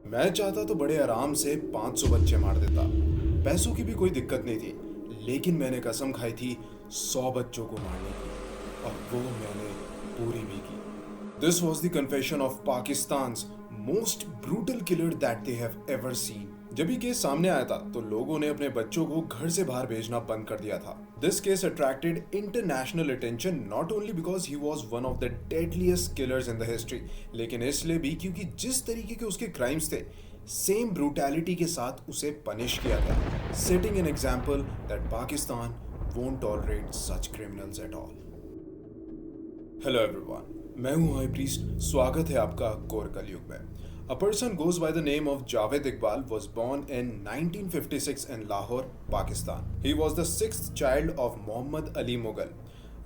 मैं चाहता तो बड़े आराम से 500 बच्चे मार देता। पैसों की भी कोई दिक्कत नहीं थी, लेकिन मैंने कसम खाई थी 100 बच्चों को मारने की, और वो मैंने पूरी भी की। This was the confession of Pakistan's most brutal killer that they have ever seen. जब ये केस सामने आया था तो लोगों ने अपने बच्चों को घर से बाहर भेजना बंद कर दिया था। This case attracted international attention not only because he was one of the deadliest killers in the history, लेकिन इसलिए भी क्योंकि जिस तरीके के उसके क्राइम्स थे, सेम ब्रूटैलिटी के साथ उसे पनिश किया गया, setting an example that Pakistan won't tolerate such criminals at all. Hello everyone, मैं हूं हाई प्रीस्ट। स्वागत है आपका कोर कलयुग में। A person goes by the name of Javed Iqbal was born in 1956 in Lahore, Pakistan. He was the sixth child of Muhammad Ali Mughal.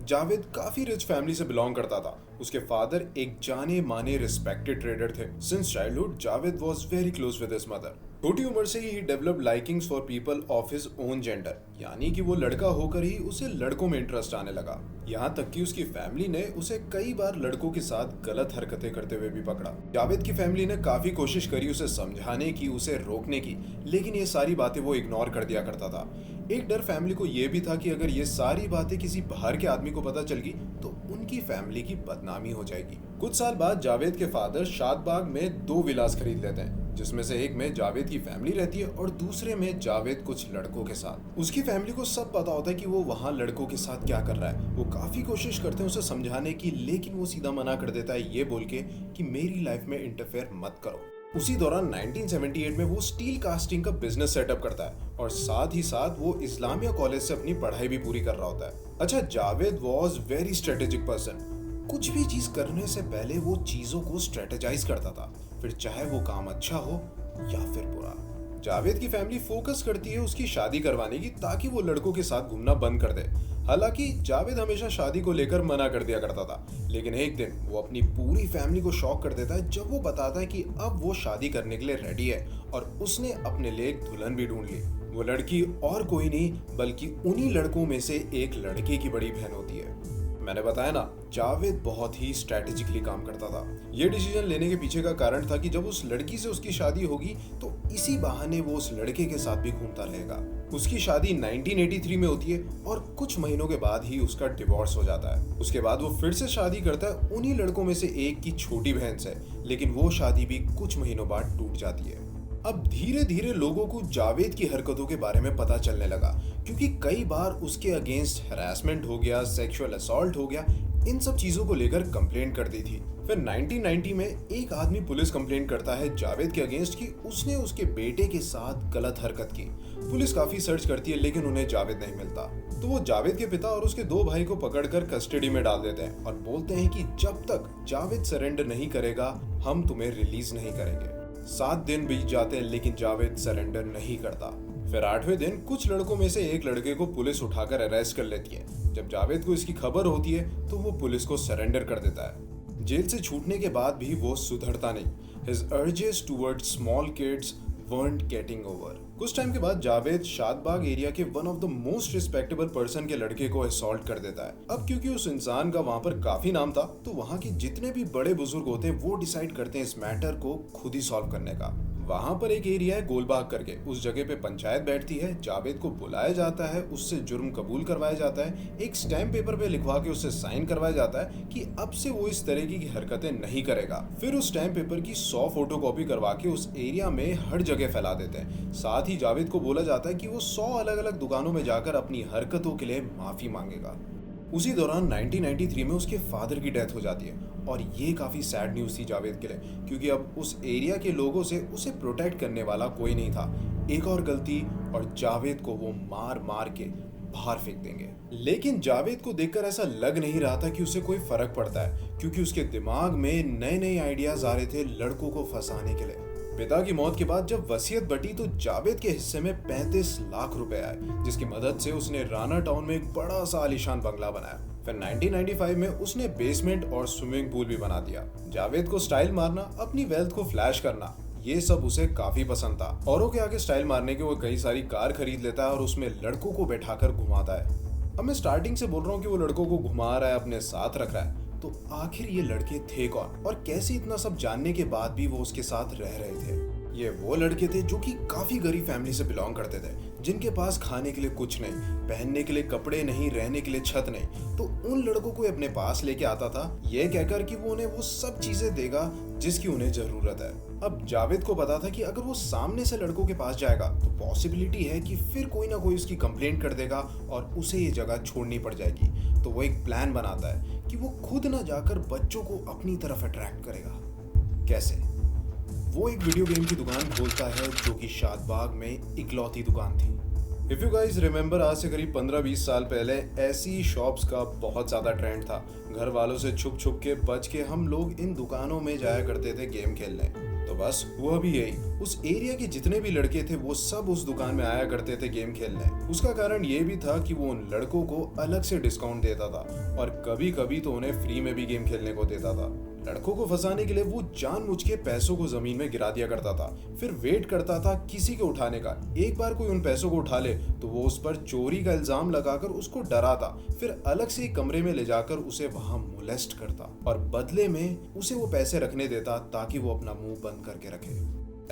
Javed काफी rich family से belong करता था। उसके फादर एक जाने माने रिस्पेक्टेड ट्रेडर थे। Since childhood Javed was very close with his mother. छोटी उम्र से ही developed likings for people of his own gender, यानी कि वो लड़का होकर ही उसे लड़कों में इंटरेस्ट आने लगा। यहाँ तक कि उसकी फैमिली ने उसे कई बार लड़कों के साथ गलत हरकतें करते हुए भी पकड़ा। जावेद की फैमिली ने काफी कोशिश करी उसे समझाने की, उसे रोकने की, लेकिन ये सारी बातें वो इग्नोर कर दिया करता था। एक डर फैमिली को यह भी था कि अगर ये सारी बातें किसी बाहर के आदमी को पता चल गई तो उनकी फैमिली की बदनामी हो जाएगी। कुछ साल बाद जावेद के फादर शादबाग में 2 विलास खरीद लेते हैं, जिसमें से एक में जावेद की फैमिली रहती है और दूसरे में जावेद कुछ लड़कों के साथ। उसकी फैमिली को सब पता होता है कि वो वहाँ लड़कों के साथ क्या कर रहा है। वो काफी कोशिश करते हैं उसे समझाने की, लेकिन वो सीधा मना कर देता है ये बोल के कि मेरी लाइफ में इंटरफेयर मत करो। उसी दौरान 1978 में वो स्टील कास्टिंग का बिजनेस सेटअप करता है और साथ ही साथ वो इस्लामिया कॉलेज से अपनी पढ़ाई भी पूरी कर रहा होता है। अच्छा, Javed was very strategic person. कुछ भी चीज करने से पहले वो चीजों को स्ट्रेटेजाइज करता था, फिर चाहे वो काम अच्छा हो या फिर बुरा। जावेद की फैमिली फोकस करती है उसकी शादी करवाने की, ताकि वो लड़कों के साथ घूमना बंद कर दे। हालांकि जावेद हमेशा शादी को लेकर मना कर दिया करता था, लेकिन एक दिन वो अपनी पूरी फैमिली को शॉक कर देता है जब वो बताता है कि अब वो शादी करने के लिए रेडी है और उसने अपने लिए एक दुल्हन भी ढूंढ ली। वो लड़की और कोई नहीं बल्कि उन्हीं लड़कों में से एक लड़के की बड़ी बहन होती है। मैंने बताया ना, जावेद बहुत ही स्ट्रेटेजिकली काम करता था। ये डिसीजन लेने के पीछे का कारण था कि जब उस लड़की से उसकी शादी होगी तो इसी बहाने वो उस लड़के के साथ भी घूमता रहेगा। उसकी शादी 1983 में होती है और कुछ महीनों के बाद ही उसका डिवोर्स हो जाता है। उसके बाद वो फिर से शादी करता है उन्हीं लड़कों में से एक की छोटी बहन से, लेकिन वो शादी भी कुछ महीनों बाद टूट जाती है। अब धीरे धीरे लोगों को जावेद की हरकतों के बारे में पता चलने लगा, क्योंकि कई बार उसके अगेंस्ट हैरेसमेंट हो गया, सेक्सुअल असॉल्ट हो गया, इन सब चीजों को लेकर कंप्लेंट कर दी थी। फिर 1990 में एक आदमी पुलिस कंप्लेंट करता है जावेद के अगेंस्ट कि उसने उसके बेटे के साथ गलत हरकत की। पुलिस काफी सर्च करती है लेकिन उन्हें जावेद नहीं मिलता, तो वो जावेद के पिता और उसके 2 भाई को पकड़कर कस्टडी में डाल देते हैं और बोलते हैं कि जब तक जावेद सरेंडर नहीं करेगा हम तुम्हें रिलीज नहीं करेंगे। 7 दिन बीत जाते हैं लेकिन जावेद सरेंडर नहीं करता। फिर 8वें दिन कुछ लड़कों में से एक लड़के को पुलिस उठाकर अरेस्ट कर लेती है। जब जावेद को इसकी खबर होती है तो वो पुलिस को सरेंडर कर देता है। जेल से छूटने के बाद भी वो सुधरता नहीं। His urges towards small kids weren't getting over. कुछ टाइम के बाद जावेद शादबाग एरिया के one of the most respectable person के लड़के को असॉल्ट कर देता है। अब क्योंकि उस इंसान का वहां पर काफी नाम था, तो वहां के जितने भी बड़े बुजुर्ग होते हैं वो डिसाइड करते हैं इस मैटर को खुद ही सॉल्व करने का। वहां पर एक एरिया है गोलबाग करके, उस जगह पे पंचायत बैठती है। जावेद को बुलाया जाता है, उससे जुर्म कबूल करवाया जाता है, एक स्टैम्प पेपर पे लिखवा के उससे साइन करवाया जाता है कि अब से वो इस तरह की हरकतें नहीं करेगा। फिर उस स्टैम्प पेपर की 100 फोटोकॉपी करवा के उस एरिया में हर जगह फैला देते हैं। साथ ही जावेद को बोला जाता है कि वो 100 अलग अलग दुकानों में जाकर अपनी हरकतों के लिए माफी मांगेगा। उसी दौरान 1993 में उसके फादर की डेथ हो जाती है और ये काफी सैड न्यूज थी जावेद के लिए, क्योंकि अब उस एरिया के लोगों से उसे प्रोटेक्ट करने वाला कोई नहीं था। एक और गलती और जावेद को वो मार मार के बाहर फेंक देंगे। लेकिन जावेद को देखकर ऐसा लग नहीं रहा था कि उसे कोई फर्क पड़ता है, क्योंकि उसके दिमाग में नए नए आइडियाज आ रहे थे लड़कों को फंसाने के लिए। पिता की मौत के बाद जब वसीयत बटी तो जावेद के हिस्से में 35 लाख रुपए आए, जिसकी मदद से उसने राना टाउन में एक बड़ा सा आलीशान बंगला बनाया। फिर 1995 में उसने बेसमेंट और स्विमिंग पूल भी बना दिया। जावेद को स्टाइल मारना, अपनी वेल्थ को फ्लैश करना, ये सब उसे काफी पसंद था। औरों के आगे स्टाइल मारने के वो कई सारी कार खरीद लेता है और उसमें लड़कों को बैठाकर घुमाता है। अब मैं स्टार्टिंग से बोल रहा हूँ कि वो लड़कों को घुमा रहा है, अपने साथ रख रहा है, तो आखिर ये लड़के थे कौन और कैसे इतना सब जानने के बाद भी वो उसके साथ रह रहे थे। ये वो लड़के थे जो कि काफी गरीब फैमिली से बिलोंग करते थे, जिनके पास खाने के लिए कुछ नहीं, पहनने के लिए कपड़े नहीं, रहने के लिए छत नहीं। तो उन लड़कों को अपने पास लेके आता था ये कहकर कि वो उन्हें वो सब चीजें देगा जिसकी उन्हें जरूरत है। अब जावेद को पता था कि अगर वो सामने से लड़कों के पास जाएगा तो पॉसिबिलिटी है कि फिर कोई ना कोई उसकी कंप्लेंट कर देगा और उसे ये जगह छोड़नी पड़ जाएगी। तो वो एक प्लान बनाता है कि वो खुद ना जाकर बच्चों को अपनी तरफ अट्रैक्ट करेगा। कैसे? वो एक वीडियो गेम की दुकान खोलता है जो कि शादबाग में इकलौती दुकान थी। इफ यू गाइज रिमेंबर, आज से करीब 15-20 साल पहले ऐसी शॉप्स का बहुत ज्यादा ट्रेंड था। घर वालों से छुप छुप के बच के हम लोग इन दुकानों में जाया करते थे गेम खेलने। तो बस हुआ भी यही, उस एरिया के जितने भी लड़के थे वो सब उस दुकान में आया करते थे गेम खेलने। उसका कारण ये भी था कि वो उन लड़कों को अलग से डिस्काउंट देता था और कभी कभी तो उन्हें फ्री में भी गेम खेलने को देता था। लड़कों को फंसाने के लिए वो जानबूझ के पैसों को जमीन में गिरा दिया करता था, फिर वेट करता था किसी के उठाने का। एक बार कोई उन पैसों को उठा ले तो वो उस पर चोरी का इल्जाम लगाकर उसको डराता, फिर अलग से एक कमरे में ले जाकर उसे वहां मोलेस्ट करता और बदले में उसे वो पैसे रखने देता ताकि वो अपना मुंह बंद करके रखे।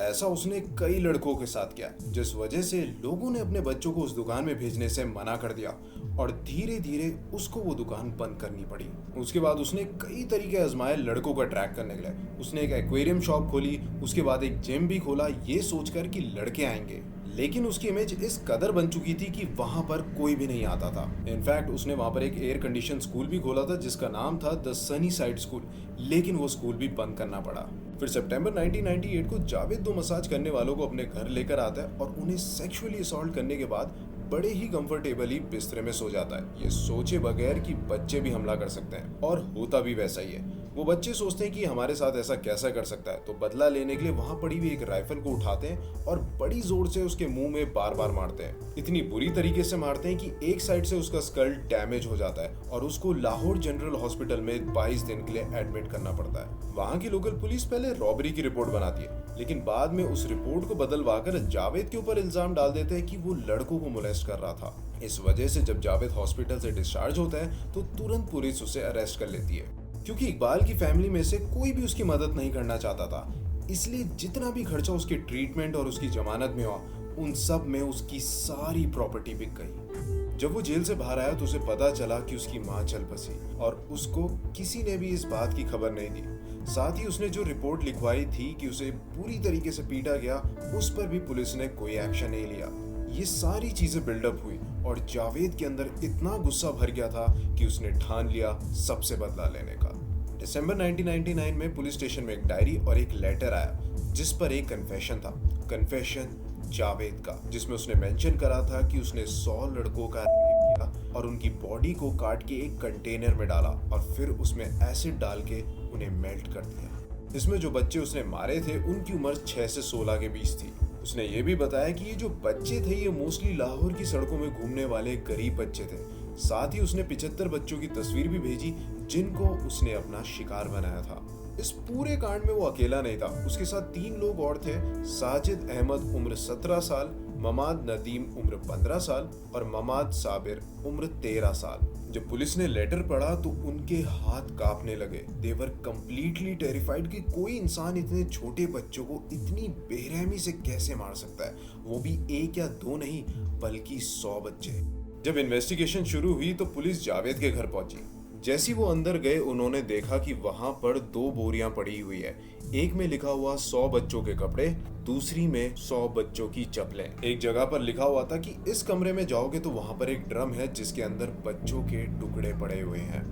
ऐसा उसने कई लड़कों के साथ किया, जिस वजह से लोगों ने अपने बच्चों को उस दुकान में भेजने से मना कर दिया और धीरे धीरे उसको वो दुकान बंद करनी पड़ी। उसके बाद उसने कई तरीके आजमाए लड़कों को अट्रैक्ट करने के लिए। उसने एक एक्वेरियम शॉप खोली, उसके बाद एक जिम भी खोला, ये सोचकर कि लड़के आएंगे। लेकिन उसकी इमेज इस कदर बन चुकी थी कि वहां पर कोई भी नहीं आता था। इनफैक्ट उसने वहां पर एक एयर कंडीशन स्कूल भी खोला था जिसका नाम था द सनी साइड स्कूल, लेकिन वो स्कूल भी बंद करना पड़ा। फिर सितंबर 1998 को जावेद 2 मसाज करने वालों को अपने घर लेकर आता है और उन्हें सेक्सुअली असॉल्ट करने के बाद बड़े ही कंफर्टेबली बिस्तरे में सो जाता है, ये सोचे बगैर कि बच्चे भी हमला कर सकते हैं। और होता भी वैसा ही है। वो बच्चे सोचते हैं कि हमारे साथ ऐसा कैसा कर सकता है, तो बदला लेने के लिए वहां पड़ी हुई एक राइफल को उठाते हैं और बड़ी जोर से उसके मुंह में बार बार मारते हैं। इतनी बुरी तरीके से मारते हैं कि एक साइड से उसका स्कल डैमेज हो जाता है और उसको लाहौर जनरल हॉस्पिटल में 22 दिन के लिए एडमिट करना पड़ता है। वहां की लोकल पुलिस पहले रॉबरी की रिपोर्ट बनाती है, लेकिन बाद में उस रिपोर्ट को बदलवाकर जावेद के ऊपर इल्जाम डाल देते हैं कि वो लड़कों को मोलेस्ट कर रहा था। इस वजह से जब जावेद हॉस्पिटल से डिस्चार्ज होता है तो तुरंत पुलिस उसे अरेस्ट कर लेती है। क्योंकि इकबाल की फैमिली में से कोई भी उसकी मदद नहीं करना चाहता था, इसलिए जितना भी खर्चा उसके ट्रीटमेंट और उसकी जमानत में हुआ, उन सब में उसकी सारी प्रॉपर्टी बिक गई। जब वो जेल से बाहर आया तो उसे पता चला कि उसकी माँ चल बसी और उसको किसी ने भी इस बात की खबर नहीं दी। साथ ही उसने जो रिपोर्ट लिखवाई थी कि उसे पूरी तरीके से पीटा गया, उस पर भी पुलिस ने कोई एक्शन नहीं लिया। ये सारी चीजें बिल्डअप हुई और जावेद के अंदर इतना गुस्सा भर गया था कि उसने ठान लिया सबसे बदला लेने का। दिसंबर 1999 में पुलिस स्टेशन में एक डायरी और एक लेटर आया जिस पर एक कन्फेशन था, कन्फेशन जावेद का, जिसमें उसने मेंशन करा था कि उसने 100 लड़कों का रेप किया और उनकी बॉडी को काट के एक कंटेनर में डाला और फिर उसमें एसिड डाल के उन्हें मेल्ट कर दिया। इसमें जो बच्चे उसने मारे थे उनकी उम्र 6 से 16 के बीच थी। उसने ये भी बताया कि ये जो बच्चे थे ये मोस्टली लाहौर की सड़कों में घूमने वाले गरीब बच्चे थे। साथ ही उसने 75 बच्चों की तस्वीर भी भेजी जिनको उसने अपना शिकार बनाया था। इस पूरे कांड में वो अकेला नहीं था, उसके साथ 3 लोग और थे, साजिद अहमद उम्र 17 साल, ममाद नदीम उम्र 15 साल और ममाद साबिर उम्र 13 साल। जब पुलिस ने लेटर पढ़ा तो उनके हाथ कांपने लगे। दे वर कंप्लीटली टेरिफाइड कि कोई इंसान इतने छोटे बच्चों को इतनी बेरहमी से कैसे मार सकता है, वो भी 1 या 2 नहीं बल्कि 100 बच्चे। जब इन्वेस्टिगेशन शुरू हुई तो पुलिस जावेद के घर पहुंची। जैसी वो अंदर गए उन्होंने देखा कि वहां पर 2 बोरियां पड़ी हुई है। एक में लिखा हुआ 100 बच्चों के कपड़े, दूसरी में 100 बच्चों की चप्पलें। एक जगह पर लिखा हुआ था कि इस कमरे में जाओगे तो वहां पर एक ड्रम है जिसके अंदर बच्चों के टुकड़े पड़े हुए हैं।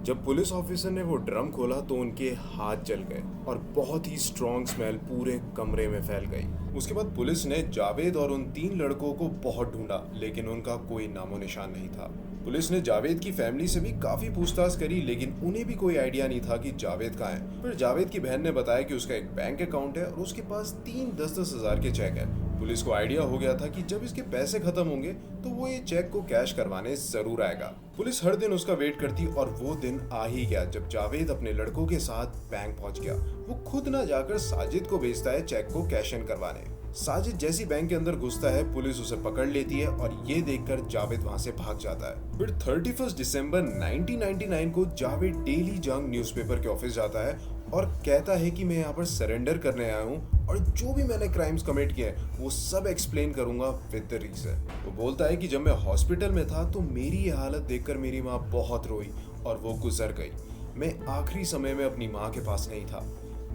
जब पुलिस ऑफिसर ने वो ड्रम खोला तो उनके हाथ जल गए और बहुत ही स्ट्रॉन्ग स्मेल पूरे कमरे में फैल गई। उसके बाद पुलिस ने जावेद और उन 3 लड़कों को बहुत ढूंढा, लेकिन उनका कोई नामो निशान नहीं था। पुलिस ने जावेद की फैमिली से भी काफी पूछताछ करी, लेकिन उन्हें भी कोई आइडिया नहीं था कि जावेद कहाँ है। फिर जावेद की बहन ने बताया कि उसका एक बैंक अकाउंट है और उसके पास 3 10-10 हजार के चेक है। पुलिस को आइडिया हो गया था कि जब इसके पैसे खत्म होंगे तो वो ये चेक को कैश करवाने जरूर आएगा। पुलिस हर दिन उसका वेट करती और वो दिन आ ही गया जब जावेद अपने लड़कों के साथ बैंक पहुंच गया। वो खुद ना जाकर साजिद को भेजता है चेक को कैश इन करवाने। साजिद जैसी बैंक के अंदर घुसता है पुलिस उसे पकड़ लेती है और ये देखकर जावेद वहां से भाग जाता है। फिर 31 दिसंबर 1999 को जावेद डेली जंग न्यूज़पेपर के ऑफिस जाता है और कहता है कि मैं यहाँ पर सरेंडर करने आया हूँ और जो भी मैंने क्राइम्स कमिट किए हैं वो सब एक्सप्लेन करूंगा विद द रीजन। वो बोलता है कि जब मैं हॉस्पिटल में था तो मेरी ये हालत देखकर मेरी माँ बहुत रोई और वो गुजर गई। मैं आखिरी समय में अपनी माँ के पास नहीं था।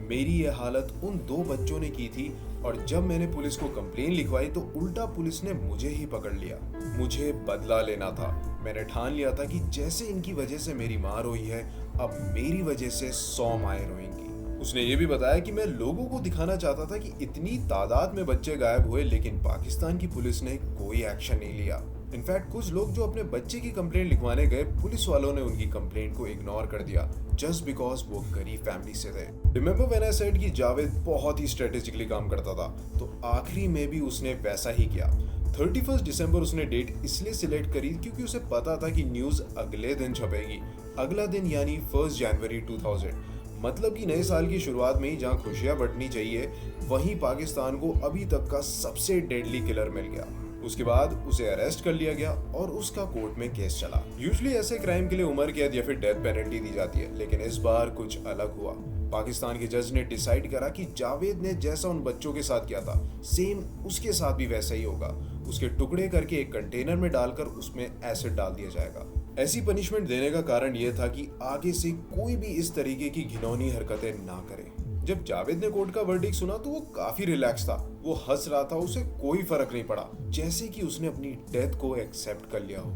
मेरी ये हालत उन 2 बच्चों ने की थी और जब मैंने पुलिस को कंप्लेन लिखवाई तो उल्टा पुलिस ने मुझे ही पकड़ लिया। मुझे बदला लेना था। मैंने ठान लिया था कि जैसे इनकी वजह से मेरी माँ रोई है, अब मेरी वजह से 100 माएँ रोएंगी। उसने ये भी बताया कि मैं लोगों को दिखाना चाहता था कि इतनी तादाद में बच्चे गायब हुए लेकिन पाकिस्तान की पुलिस ने कोई एक्शन नहीं लिया। इनफैक्ट कुछ लोग जो अपने बच्चे की कंप्लेंट लिखवाने गए, पुलिस वालों ने उनकी कंप्लेंट को इग्नोर कर दिया जस्ट बिकॉज वो गरीब फैमिली से थे। रिमेंबर व्हेन आई सेड कि जावेद बहुत ही स्ट्रेटेजिकली काम करता था, तो आखिरी में भी उसने वैसा ही किया। 31 दिसंबर उसने डेट इसलिए सिलेक्ट करी क्योंकि उसे पता था कि न्यूज अगले दिन छपेगी। अगला दिन यानी 1 जनवरी 2000, मतलब कि नए साल की शुरुआत में ही जहां खुशियां बंटनी चाहिए वहीं पाकिस्तान को अभी तक का सबसे डेडली किलर मिल गया। उसके बाद उसे अरेस्ट कर लिया गया और उसका कोर्ट में केस चला। यूजुअली ऐसे क्राइम के लिए उम्र कैद या फिर डेथ पेनल्टी दी जाती है, लेकिन इस बार कुछ अलग हुआ। पाकिस्तान के जज ने डिसाइड करा कि जावेद ने जैसा उन बच्चों के साथ किया था सेम उसके साथ भी वैसा ही होगा। उसके टुकड़े करके एक कंटेनर में डालकर उसमें एसिड डाल दिया जाएगा। ऐसी पनिशमेंट देने का कारण यह था कि आगे से कोई भी इस तरीके की घिनौनी हरकतें ना करे। जब जावेद ने कोर्ट का वर्डिक्ट सुना तो वो काफी रिलैक्स था। वो हंस रहा था, उसे कोई फर्क नहीं पड़ा, जैसे कि उसने अपनी डेथ को एक्सेप्ट कर लिया हो।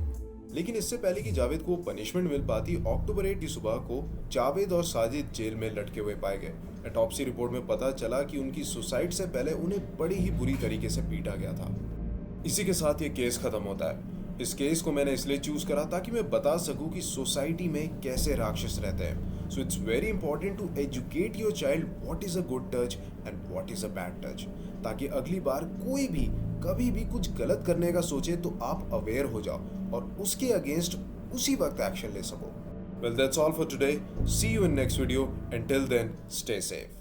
लेकिन इससे पहले कि जावेद को पनिशमेंट मिल पाती, अक्टूबर 8 की सुबह को जावेद और साजिद जेल में लटके हुए पाए गए। ऑटोप्सी रिपोर्ट में पता चला कि उनकी सुसाइड से पहले उन्हें बड़ी ही बुरी तरीके से पीटा गया था। इसी के साथ ये केस खत्म होता है। इस केस को मैंने इसलिए चूज करा ताकि मैं बता सकूं कि सोसाइटी में कैसे राक्षस रहते हैं। So it's very important to educate your child what is a good touch and what is a bad touch, ताकि अगली बार कोई भी कभी भी कुछ गलत करने का सोचे तो आप अवेयर हो जाओ और उसके अगेंस्ट उसी वक्त एक्शन ले सको। Well that's all for today. See you in next video. Until then, stay safe.